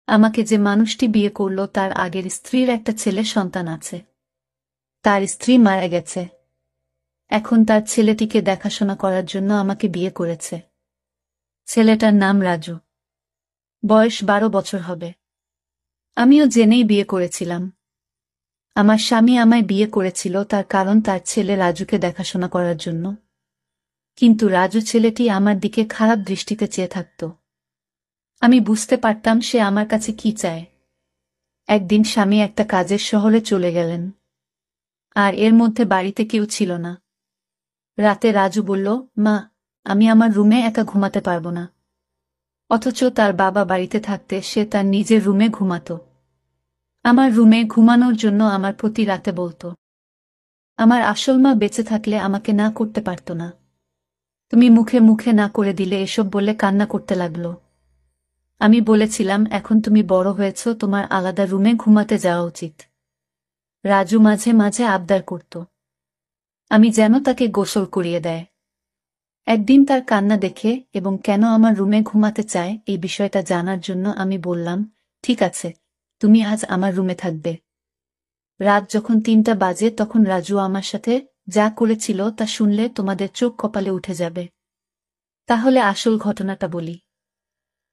আমাকে যে মানুষটি বিয়ে করল তার আগের স্ত্রীর একটা ছেলে সন্তান আছে। তার স্ত্রী মারা গেছে। এখন তার ছেলেটিকে দেখাশোনা করার জন্য আমাকে বিয়ে করেছে। ছেলেটার নাম রাজু। বয়স 12 বছর হবে। আমিও জেনেই বিয়ে করেছিলাম। আমার স্বামী আমায় বিয়ে করেছিল তার কারণ তার ছেলে রাজুকে দেখাশোনা করার জন্য। কিন্তু রাজু ছেলেটি আমার দিকে খারাপ দৃষ্টিতে চেয়ে থাকত। আমি বুঝতে পারতাম সে আমার কাছে কি চায়। একদিন স্বামী একটা কাজের শহরে চলে গেলেন, আর এর মধ্যে বাড়িতে কেউ ছিল না। রাতে রাজু বলল, মা, আমি আমার রুমে একা ঘুমাতে পারবো না। অথচ তার বাবা বাড়িতে থাকতে সে তার নিজের রুমে ঘুমাত। আমার রুমে ঘুমানোর জন্য আমার প্রতি রাতে বলতো। আমার আসল মা বেঁচে থাকলে আমাকে না করতে পারত না। তুমি মুখে মুখে না করে দিলে এসব বলে কান্না করতে লাগলো। আমি বলেছিলাম, এখন তুমি বড় হয়েছ, তোমার আলাদা রুমে ঘুমাতে যাওয়া উচিত। রাজু মাঝে মাঝে আবদার করত আমি যেন তাকে গোসল করিয়ে দেয়। একদিন তার কান্না দেখে এবং কেন আমার রুমে ঘুমাতে চায় এই বিষয়টা জানার জন্য আমি বললাম, ঠিক আছে, তুমি আজ আমার রুমে থাকবে। রাত যখন 3টা বাজে তখন রাজু আমার সাথে যা করেছিল তা শুনলে তোমাদের চোখ কপালে উঠে যাবে। তাহলে আসল ঘটনাটা বলি।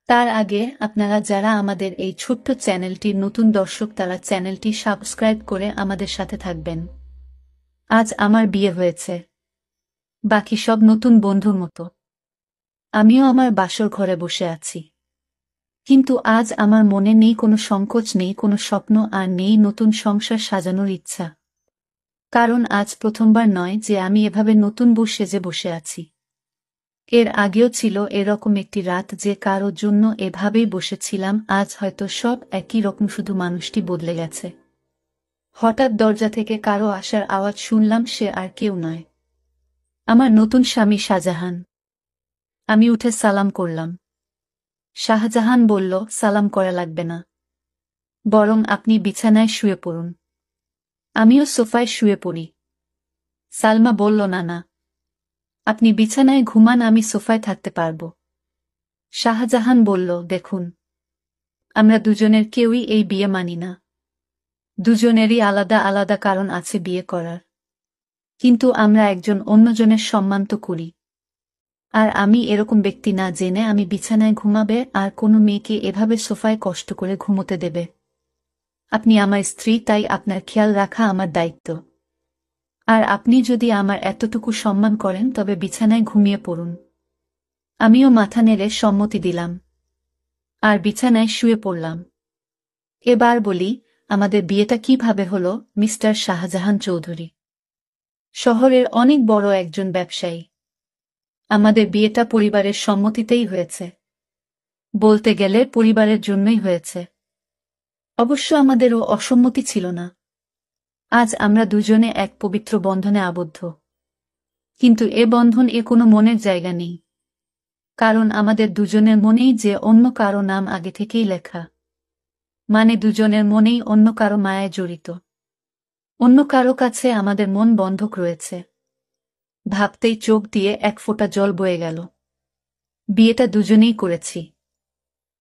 তার আগে আপনারা যারা আমাদের এই ছোট্ট চ্যানেলটির নতুন দর্শক তারা চ্যানেলটি সাবস্ক্রাইব করে আমাদের সাথে থাকবেন। আজ আমার বিয়ে হয়েছে, বাকি সব নতুন বন্ধুর মতো। আমিও আমার বাসর ঘরে বসে আছি। কিন্তু আজ আমার মনে নেই কোনো সংকোচ, নেই কোনো স্বপ্ন, আর নেই নতুন সংসার সাজানোর ইচ্ছা। কারণ আজ প্রথমবার নয় যে আমি এভাবে নতুন বউ সেজে বসে আছি। এর আগেও ছিল এরকম একটি রাত যে কারো জন্য এভাবেই বসেছিলাম। আজ হয়তো সব একই রকম, শুধু মানুষটি বদলে গেছে। হঠাৎ দরজা থেকে কারো আসার আওয়াজ শুনলাম। সে আর কেউ নয়, আমার নতুন স্বামী শাহজাহান। আমি উঠে সালাম করলাম। শাহজাহান বলল, সালাম করা লাগবে না, বরং আপনি বিছানায় শুয়ে পড়ুন। আমিও সোফায় শুয়ে পড়ি। সালমা বলল, না না, আপনি বিছানায় ঘুমান, আমি সোফায় থাকতে পারব। শাহজাহান বলল, দেখুন, আমরা দুজনের কেউই এই বিয়ে মানি না। দুজনেরই আলাদা আলাদা কারণ আছে বিয়ে করার। কিন্তু আমরা একজন অন্যজনের সম্মান তো করি। আর আমি এরকম ব্যক্তি না জেনে আমি বিছানায় ঘুমাবে আর কোনো মেয়েকে এভাবে সোফায় কষ্ট করে ঘুমোতে দেবে। আপনি আমার স্ত্রী, তাই আপনার খেয়াল রাখা আমার দায়িত্ব। আর আপনি যদি আমার এতটুকু সম্মান করেন তবে বিছানায় ঘুমিয়ে পড়ুন। আমিও মাথা নেড়ে সম্মতি দিলাম আর বিছানায় শুয়ে পড়লাম। এবার বলি, আমাদের বিয়েটা কিভাবে হলো। মিস্টার শাহজাহান চৌধুরী শহরের অনেক বড় একজন ব্যবসায়ী। আমাদের বিয়েটা পরিবারের সম্মতিতেই হয়েছে। বলতে গেলে পরিবারের জন্যই হয়েছে। অবশ্য আমাদেরও অসম্মতি ছিল না। আজ আমরা দুজনে এক পবিত্র বন্ধনে আবদ্ধ। কিন্তু এ বন্ধন কোনো মনের জায়গা নেই। কারণ আমাদের দুজনের মনেই যে অন্য কারো নাম আগে থেকেই লেখা। মানে দুজনের মনেই অন্য কারো মায়ায় জড়িত। অন্য কারো কাছে আমাদের মন বন্ধক রয়েছে। ভাবতেই চোখ দিয়ে এক ফোঁটা জল বয়ে গেল। বিয়েটা দুজনেই করেছি,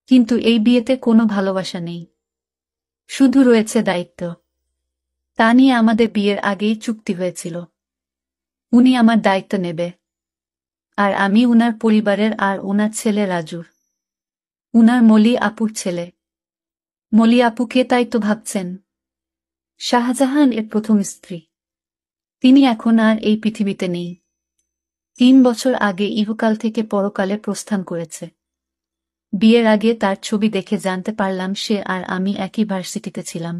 কিন্তু এই বিয়েতে কোনো ভালোবাসা নেই, শুধু রয়েছে দায়িত্ব। তা নিয়ে আমাদের বিয়ের আগেই চুক্তি হয়েছিল। উনি আমার দায়িত্ব নেবে, আর আমি উনার পরিবারের আর উনার ছেলে রাজুর, উনার মলি আপুর ছেলে। মলি আপুকে তাই তো ভাবছেন? শাহজাহান এর প্রথম স্ত্রী। তিনি এখন আর এই পৃথিবীতে নেই। 3 বছর আগে ইহকাল থেকে পরকালে প্রস্থান করেছে। বিয়ের আগে তার ছবি দেখে জানতে পারলাম সে আর আমি একই ভার্সিটিতে ছিলাম।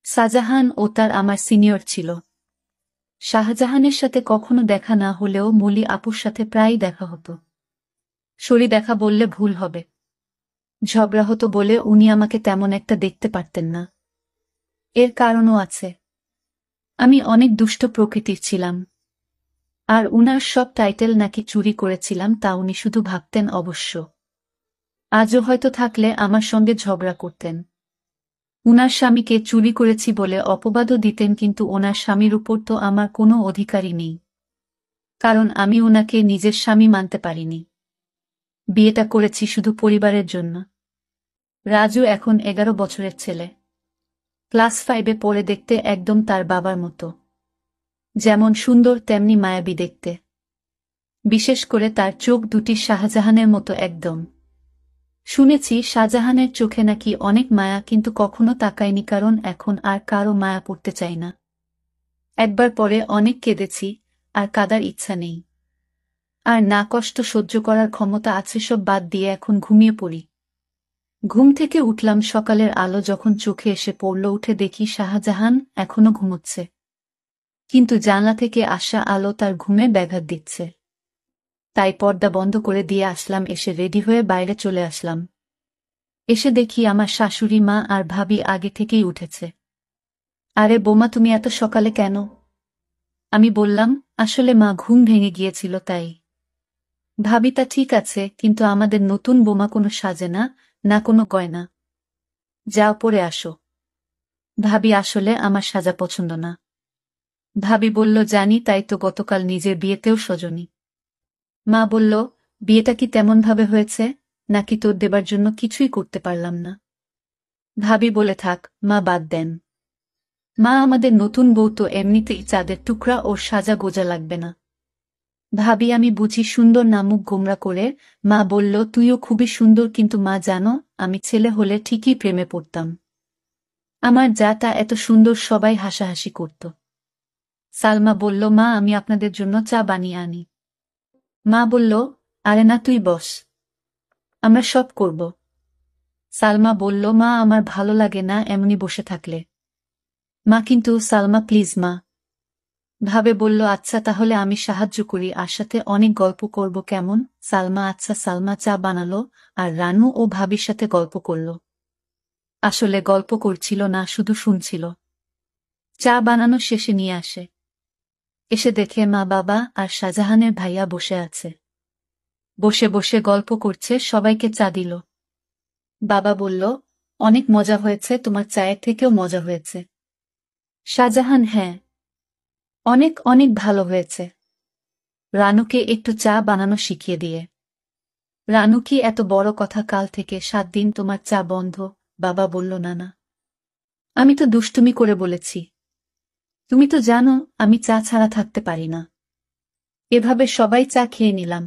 শাহজাহান ও তার আমার সিনিয়র ছিল। শাহজাহানের সাথে কখনো দেখা না হলেও মলি আপুর সাথে প্রায়ই দেখা হতো। সরি দেখা বললে ভুল হবে। ঝগড়া হতো বলে উনি আমাকে তেমন একটা দেখতে পারতেন না। এর কারণও আছে। আমি অনেক দুষ্ট প্রকৃতির ছিলাম। আর উনার সব টাইটেল নাকি চুরি করেছিলাম তা উনি শুধু ভাবতেন অবশ্য। আজও হয়তো থাকলে আমার সঙ্গে ঝগড়া করতেন। উনার স্বামীকে চুরি করেছি বলে অপবাদও দিতেন, কিন্তু ওনার স্বামীর উপর তো আমার কোনো অধিকারই নেই। কারণ আমি উনাকে নিজের স্বামী মানতে পারিনি। বিয়েটা করেছি শুধু পরিবারের জন্য। রাজু এখন 11 বছরের ছেলে। ক্লাস 5-এ পড়ে, দেখতে একদম তার বাবার মতো। যেমন সুন্দর তেমনি মায়াবী দেখতে। বিশেষ করে তার চোখ দুটি শাহজাহানের মতো একদম। শুনেছি শাহজাহানের চোখে নাকি অনেক মায়া, কিন্তু কখনো তাকায়নি, কারণ এখন আর কারো মায়া পড়তে চাই না। একবার পরে অনেক কেঁদেছি, আর কাঁদার ইচ্ছা নেই। আর না কষ্ট সহ্য করার ক্ষমতা আছে, সব বাদ দিয়ে এখন ঘুমিয়ে পড়ি। ঘুম থেকে উঠলাম, সকালের আলো যখন চোখে এসে পড়ল, উঠে দেখি শাহজাহান এখনো ঘুমোচ্ছে। কিন্তু জানলা থেকে আসা আলো তার ঘুমে ব্যাঘাত দিচ্ছে। তাই পর্দা বন্ধ করে দিয়ে আসলাম, এসে রেডি হয়ে বাইরে চলে আসলাম। এসে দেখি আমার শাশুড়ি মা আর ভাবি আগে থেকেই উঠেছে। আরে বোমা, তুমি এত সকালে কেন? আমি বললাম, আসলে মা ঘুম ভেঙে গিয়েছিল তাই। ভাবি, তা ঠিক আছে, কিন্তু আমাদের নতুন বোমা কোনো সাজে না, না কোনো গয়না। যাও পরে আসো। ভাবি, আসলে আমার সাজা পছন্দ না। ভাবি বলল, জানি, তাই তো গতকাল নিজের বিয়েতেও সজনি। মা বলল, বিয়েটা কি তেমন ভাবে হয়েছে, নাকি তোর দেবার জন্য কিছুই করতে পারলাম না? ভাবি বলে, থাক মা, বাদ দেন। মা, আমাদের নতুন বউ তো এমনিতেই চাঁদের টুকরা, ওর সাজা গোজা লাগবে না। ভাবি, আমি বুঝি সুন্দর না, মুখ গোমরা করে মা বলল, তুইও খুবই সুন্দর, কিন্তু মা জানো, আমি ছেলে হলে ঠিকই প্রেমে পড়তাম। আমার জাটা এত সুন্দর, সবাই হাসাহাসি করত। সালমা বলল, মা, আমি আপনাদের জন্য চা বানিয়ে আনি। মা বলল, আরে না, তুই বস, আমরা সব করব। সালমা বলল, মা, আমার ভালো লাগে না এমনি বসে থাকলে। মা, কিন্তু সালমা প্লিজ মা। ভাবে বলল, আচ্ছা তাহলে আমি সাহায্য করি, আর সাথে অনেক গল্প করব, কেমন? সালমা আচ্ছা। সালমা চা বানালো, আর রানু ও ভাবির সাথে গল্প করল। আসলে গল্প করছিল না, শুধু শুনছিল। চা বানানো শেষে নিয়ে আসে। এসে দেখে মা, বাবা আর শাহজাহানের ভাইয়া বসে আছে। বসে বসে গল্প করছে, সবাইকে চা দিল। বাবা বলল, অনেক মজা হয়েছে, তোমার চায়ের থেকেও মজা হয়েছে। শাহজাহান, হ্যাঁ, অনেক অনেক ভালো হয়েছে। রানুকে একটু চা বানানো শিখিয়ে দিয়ে। রানু, কি এত বড় কথা, কাল থেকে 7 দিন তোমার চা বন্ধ? বাবা বলল, না না, আমি তো দুষ্টুমি করে বলেছি। তুমি তো জানো আমি চা ছাড়া থাকতে পারি না। এভাবে সবাই চা খেয়ে নিলাম।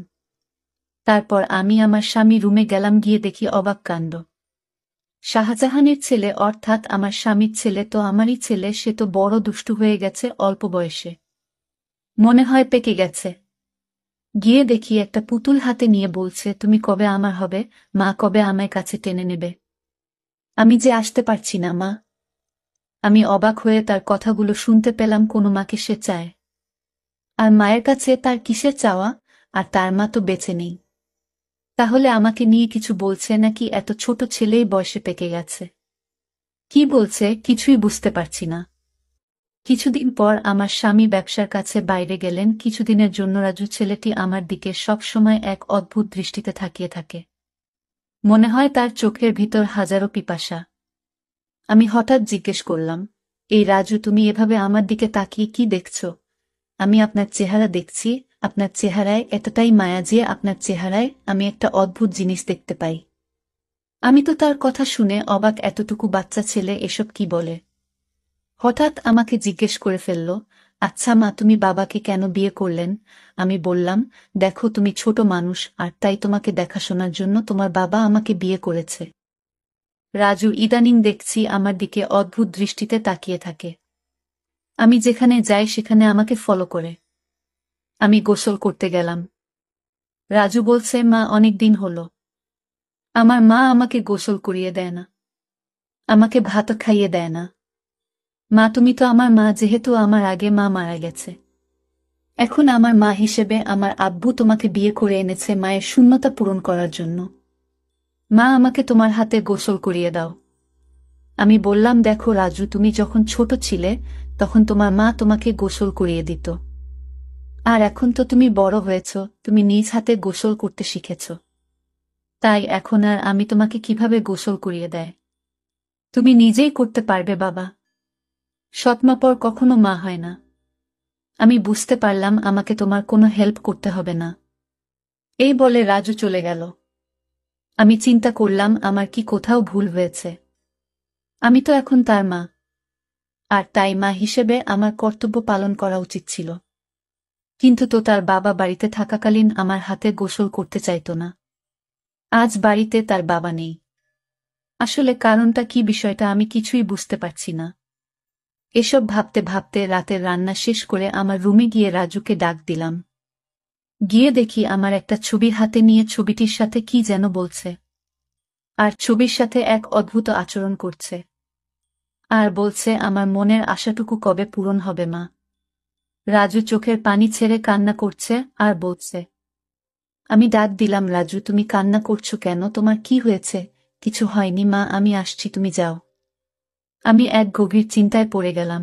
তারপর আমি আমার স্বামী রুমে গেলাম, গিয়ে দেখি অবাক কাণ্ড। শাহজাহানের ছেলে, অর্থাৎ আমার স্বামীর ছেলে তো আমারই ছেলে, সে তো বড় দুষ্টু হয়ে গেছে অল্প বয়সে। মনে হয় পেকে গেছে। গিয়ে দেখি একটা পুতুল হাতে নিয়ে বলছে, তুমি কবে আমার হবে মা, কবে আমায় কাছে টেনে নেবে? আমি যে আসতে পারছি না মা। আমি অবাক হয়ে তার কথাগুলো শুনতে পেলাম, কোনো মাকে সে চায়। আর মায়ের কাছে তার কিসের চাওয়া, আর তার মা তো বেঁচে নেই। তাহলে আমাকে নিয়ে কিছু বলছে নাকি? এত ছোট ছেলেই বয়সে পেকে গেছে। কি বলছে কিছুই বুঝতে পারছি না। কিছুদিন পর আমার স্বামী ব্যবসার কাছে বাইরে গেলেন কিছুদিনের জন্য। রাজু ছেলেটি আমার দিকে সব সময় এক অদ্ভুত দৃষ্টিতে তাকিয়ে থাকে। মনে হয় তার চোখের ভিতর হাজারো পিপাসা। আমি হঠাৎ জিজ্ঞেস করলাম, এই রাজু, তুমি এভাবে আমার দিকে তাকিয়ে কি দেখছ? আমি আপনার চেহারা দেখছি, আপনার চেহারায় এতটাই মায়া যে আপনার চেহারায় আমি একটা অদ্ভুত জিনিস দেখতে পাই। আমি তো তার কথা শুনে অবাক, এতটুকু বাচ্চা ছেলে এসব কি বলে? হঠাৎ আমাকে জিজ্ঞেস করে ফেলল, আচ্ছা মা, তুমি বাবাকে কেন বিয়ে করলেন? আমি বললাম, দেখো তুমি ছোট মানুষ, আর তাই তোমাকে দেখাশোনার জন্য তোমার বাবা আমাকে বিয়ে করেছে। রাজু ইদানিং দেখছি আমার দিকে অদ্ভুত দৃষ্টিতে তাকিয়ে থাকে। আমি যেখানে যাই সেখানে আমাকে ফলো করে। আমি গোসল করতে গেলাম। রাজু বলছে, মা, অনেক দিন হলো আমার মা আমাকে গোসল করিয়ে দেয় না, আমাকে ভাত খাইয়ে দেয় না। মা, তুমি তো আমার মা, যেহেতু আমার আগে মা মারা গেছে। এখন আমার মা হিসেবে আমার আব্বু তোমাকে বিয়ে করে এনেছে মায়ের শূন্যতা পূরণ করার জন্য। মা, আমাকে তোমার হাতে গোসল করিয়ে দাও। আমি বললাম, দেখো রাজু, তুমি যখন ছোট ছিলে তখন তোমার মা তোমাকে গোসল করিয়ে দিত। আর এখন তো তুমি বড় হয়েছ, তুমি নিজ হাতে গোসল করতে শিখেছ। তাই এখন আর আমি তোমাকে কিভাবে গোসল করিয়ে দেয়? তুমি নিজেই করতে পারবে বাবা। সৎমা পর কখনো মা হয় না। আমি বুঝতে পারলাম আমাকে তোমার কোনো হেল্প করতে হবে না। এই বলে রাজু চলে গেল। আমি চিন্তা করলাম আমার কি কোথাও ভুল হয়েছে। আমি তো এখন তার মা, আর তাই মা হিসেবে আমার কর্তব্য পালন করা উচিত ছিল। কিন্তু তো তার বাবা বাড়িতে থাকাকালীন আমার হাতে গোসল করতে চাইত না। আজ বাড়িতে তার বাবা নেই। আসলে কারণটা কি, বিষয়টা আমি কিছুই বুঝতে পারছি না। এসব ভাবতে ভাবতে রাতের রান্না শেষ করে আমার রুমে গিয়ে রাজুকে ডাক দিলাম। গিয়ে দেখি আমার একটা ছবি হাতে নিয়ে ছবিটির সাথে কি যেন বলছে, আর ছবির সাথে এক অদ্ভুত আচরণ করছে, আর বলছে আমার মনের আশাটুকু কবে পূরণ হবে মা। রাজু চোখের পানি ছেড়ে কান্না করছে আর বলছে। আমি ডাক দিলাম, রাজু তুমি কান্না করছো কেন, তোমার কি হয়েছে? কিছু হয়নি মা, আমি আসছি, তুমি যাও। আমি এক গভীর চিন্তায় পড়ে গেলাম।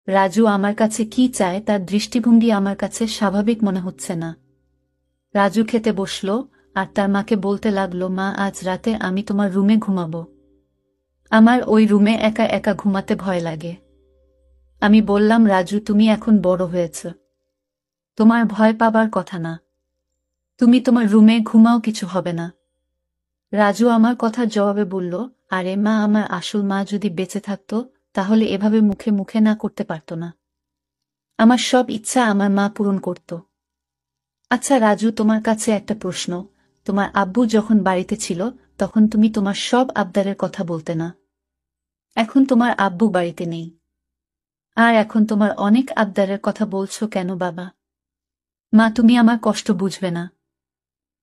রাজু আমার কাছে কি চায় তার দৃষ্টিভঙ্গি আমার কাছে স্বাভাবিক মনে হচ্ছে না। রাজু খেতে বসল আর তার মাকে বলতে লাগলো, মা আজ রাতে আমি তোমার রুমে ঘুমাবো। আমার ওই রুমে একা একা ঘুমাতে ভয় লাগে। আমি বললাম, রাজু তুমি এখন বড় হয়েছ, তোমার ভয় পাবার কথা না। তুমি তোমার রুমে ঘুমাও, কিছু হবে না। রাজু আমার কথার জবাবে বলল, আরে মা, আমার আসল মা যদি বেঁচে থাকত তাহলে এভাবে মুখে মুখে না করতে পারত না। আমার সব ইচ্ছা আমার মা পূরণ করত। আচ্ছা রাজু, তোমার কাছে একটা প্রশ্ন, তোমার আব্বু যখন বাড়িতে ছিল তখন তুমি তোমার সব আবদারের কথা বলতে না। এখন তোমার আব্বু বাড়িতে নেই, আর এখন তোমার অনেক আবদারের কথা বলছো কেন বাবা? মা তুমি আমার কষ্ট বুঝবে না?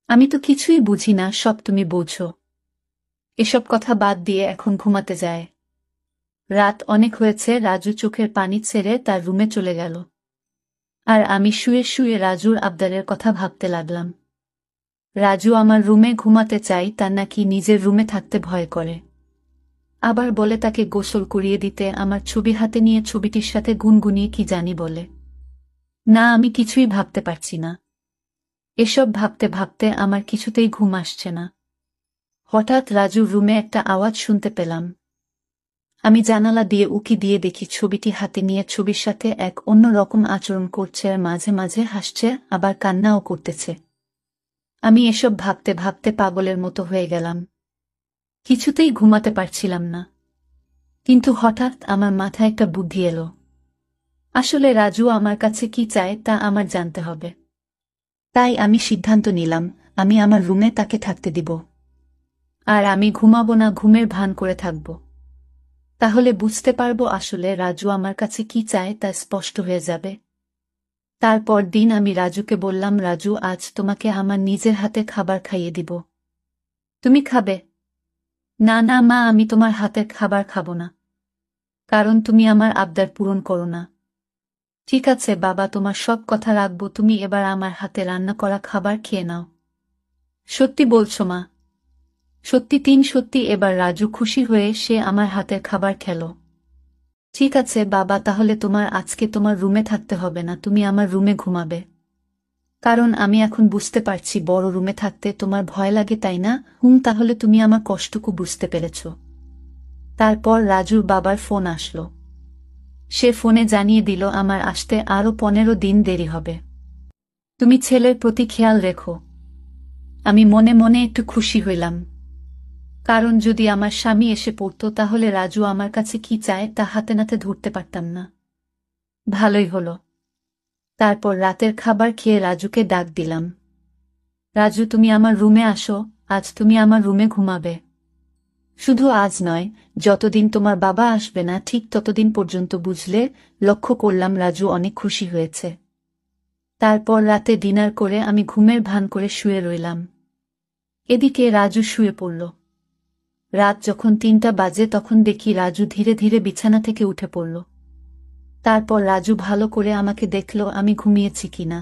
আমি তো কিছুই বুঝি না, সব তুমি বোঝো। এসব কথা বাদ দিয়ে এখন ঘুমাতে যায়। রাত অনেক হয়েছে। রাজু চোখের পানি ছেড়ে তার রুমে চলে গেল, আর আমি শুয়ে শুয়ে রাজুর আবদারের কথা ভাবতে লাগলাম। রাজু আমার রুমে ঘুমাতে চাই, তার নাকি নিজের রুমে থাকতে ভয় করে। আবার বলে তাকে গোসল করিয়ে দিতে, আমার ছবি হাতে নিয়ে ছবিটির সাথে গুনগুনিয়ে কি জানি বলে। না, আমি কিছুই ভাবতে পারছি না। এসব ভাবতে ভাবতে আমার কিছুতেই ঘুম আসছে না। হঠাৎ রাজুর রুমে একটা আওয়াজ শুনতে পেলাম। আমি জানালা দিয়ে উকি দিয়ে দেখি ছবিটি হাতে নিয়ে ছবির সাথে এক অন্য রকম আচরণ করছে, আর মাঝে মাঝে হাসছে, আবার কান্নাও করতেছে। আমি এসব ভাবতে ভাবতে পাগলের মতো হয়ে গেলাম। কিছুতেই ঘুমাতে পারছিলাম না। কিন্তু হঠাৎ আমার মাথায় একটা বুদ্ধি এলো। আসলে রাজু আমার কাছে কি চায় তা আমার জানতে হবে। তাই আমি সিদ্ধান্ত নিলাম, আমি আমার রুমে তাকে থাকতে দিব। আর আমি ঘুমাবো না, ঘুমের ভান করে থাকব। তাহলে বুঝতে পারবো আসলে রাজু আমার কাছে কি চায়, তা স্পষ্ট হয়ে যাবে। তারপর দিন আমি রাজুকে বললাম, রাজু আজ তোমাকে আমার নিজের হাতে খাবার খাইয়ে দিব। তুমি খাবে? না না মা, আমি তোমার হাতের খাবার খাবো না, কারণ তুমি আমার আবদার পূরণ করো না। ঠিক আছে বাবা, তোমার সব কথা রাখবো, তুমি এবার আমার হাতে রান্না করা খাবার খেয়ে নাও। সত্যি বলছো মা? সত্যি, সত্যি। এবার রাজু খুশি হয়ে সে আমার হাতের খাবার খেল। ঠিক আছে বাবা, তাহলে তোমার আজকে তোমার রুমে থাকতে হবে না, তুমি আমার রুমে ঘুমাবে। কারণ আমি এখন বুঝতে পারছি বড় রুমে থাকতে তোমার ভয় লাগে, তাই না? তাহলে তুমি আমার কষ্টটুকু বুঝতে পেরেছ। তারপর রাজুর বাবার ফোন আসলো। সে ফোনে জানিয়ে দিল আমার আসতে আরো 15 দিন দেরি হবে। তুমি ছেলের প্রতি খেয়াল রেখো। আমি মনে মনে একটু খুশি হইলাম, কারণ যদি আমার স্বামী এসে পড়তো তাহলে রাজু আমার কাছে কি চায় তা হাতে নাতে ধরতে পারতাম না। ভালোই হলো। তারপর রাতের খাবার খেয়ে রাজুকে ডাক দিলাম। রাজু তুমি আমার রুমে আসো, আজ তুমি আমার রুমে ঘুমাবে। শুধু আজ নয়, যতদিন তোমার বাবা আসবে না ঠিক ততদিন পর্যন্ত, বুঝলে? লক্ষ্য করলাম রাজু অনেক খুশি হয়েছে। তারপর রাতে ডিনার করে আমি ঘুমের ভান করে শুয়ে রইলাম। এদিকে রাজু শুয়ে পড়ল। রাত যখন 3টা বাজে তখন দেখি রাজু ধীরে ধীরে বিছানা থেকে উঠে পড়ল। তারপর রাজু ভালো করে আমাকে দেখল আমি ঘুমিয়েছি কিনা।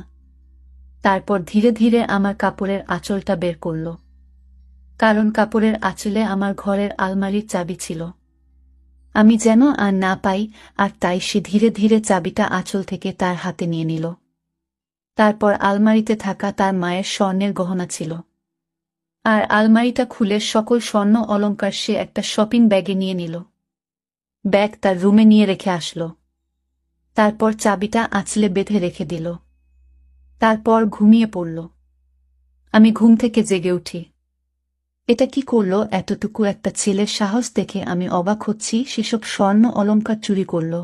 তারপর ধীরে ধীরে আমার কাপড়ের আঁচলটা বের করল, কারণ কাপড়ের আঁচলে আমার ঘরের আলমারির চাবি ছিল। আমি যেন আর না পাই, আর তাই সে ধীরে ধীরে চাবিটা আঁচল থেকে তার হাতে নিয়ে নিল। তারপর আলমারিতে থাকা তার মায়ের স্বর্ণের গহনা ছিল, আর আলমারিটা খুলে সকল স্বর্ণ অলংকার সে একটা শপিং ব্যাগে নিয়ে নিল। ব্যাগ তার রুমে নিয়ে রেখে আসলো। তারপর চাবিটা আঁচলে বেঁধে রেখে দিল। তারপর ঘুমিয়ে পড়ল। আমি ঘুম থেকে জেগে উঠি। এটা কি করলো? এতটুকু একটা ছেলের সাহস দেখে আমি অবাক হচ্ছি। সেসব স্বর্ণ অলংকার চুরি করলো।